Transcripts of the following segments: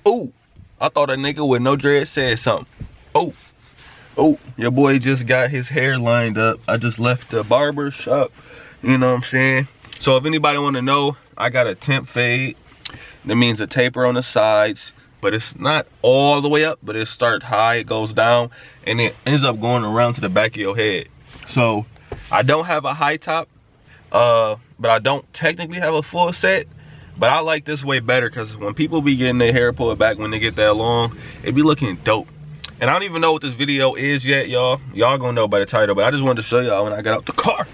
Ooh, I thought a nigga with no dread said something. Oh, your boy just got his hair lined up. I just left the barber shop, you know what I'm saying? So if anybody want to know, I got a temp fade. That means a taper on the sides, but it's not all the way up, but it starts high, it goes down, and it ends up going around to the back of your head. So I don't have a high top, but I don't technically have a full set. But I like this way better because when people be getting their hair pulled back when they get that long, it be looking dope. And I don't even know what this video is yet, y'all. Y'all gonna know by the title, but I just wanted to show y'all when I got out the car.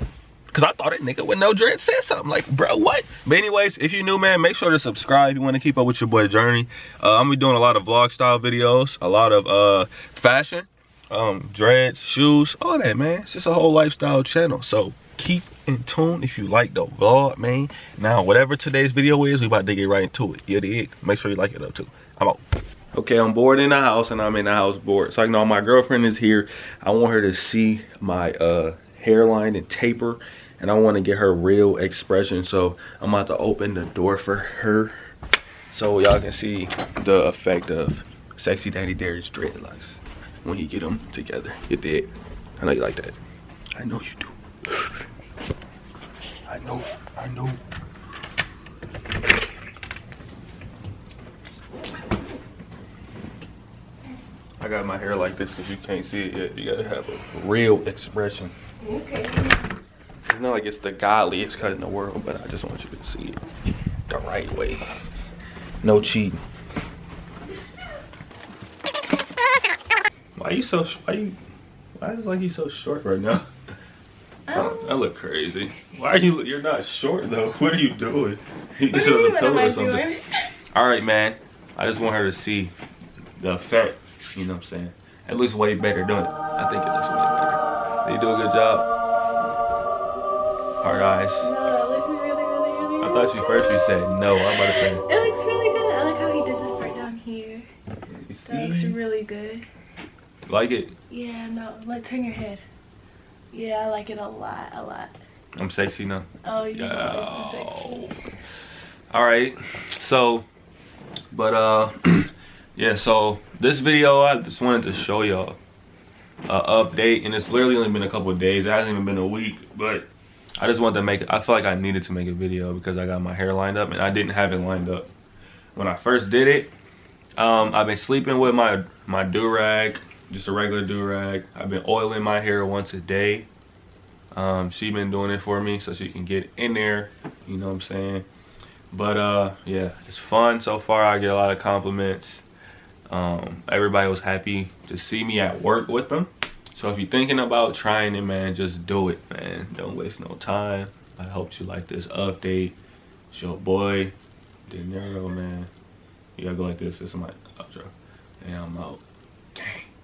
Cause I thought that nigga with no dread said something. Like, bro, what? But anyways, if you're new, man, make sure to subscribe if you want to keep up with your boy journey. I'm gonna be doing a lot of vlog style videos, a lot of fashion, dreads, shoes, all that, man. It's just a whole lifestyle channel. So keep in tune if you like the vlog, man. Now, whatever today's video is, we about to get right into it. You dig? Make sure you like it up too. I'm out. Okay, I'm bored in the house, and I'm in the house bored. So I know my girlfriend is here. I want her to see my hairline and taper, and I want to get her real expression. So I'm about to open the door for her so y'all can see the effect of sexy daddy Darius dreadlocks when he get them together. You dig? I know you like that. I know you do. I know. I got my hair like this because you can't see it yet. You gotta have a real expression. Okay. It's not like it's the godliest cut in the world, but I just want you to see it the right way. No cheating. Why is it like you so short right now? I look crazy. Why are you're not short though? What are you doing? You sit on the pillow or something. All right, man. I just want her to see the effect. You know what I'm saying? It looks way better, don't it? I think it looks way better. Did you do a good job? Hard eyes. No, it looks really I thought you said no. I'm about to say. It looks really good. I like how he did this part down here. You see? That looks really good. Like it? Yeah, no. Like, turn your head. Yeah, I like it a lot. I'm sexy now. Oh, yeah. Sexy. All right. So, but yeah, so this video, I just wanted to show y'all an update, and it's literally only been a couple of days. It hasn't even been a week, but I just wanted to make it. I feel like I needed to make a video because I got my hair lined up, and I didn't have it lined up when I first did it. I've been sleeping with my do-rag, just a regular do-rag. I've been oiling my hair once a day. She been doing it for me so she can get in there, you know what I'm saying? But yeah, it's fun so far. I get a lot of compliments. Everybody was happy to see me at work with them. So if you're thinking about trying it, man, just do it, man. Don't waste no time. I hope you like this update. It's your boy Dinero, man. You gotta go like this. This is my outro, and I'm out.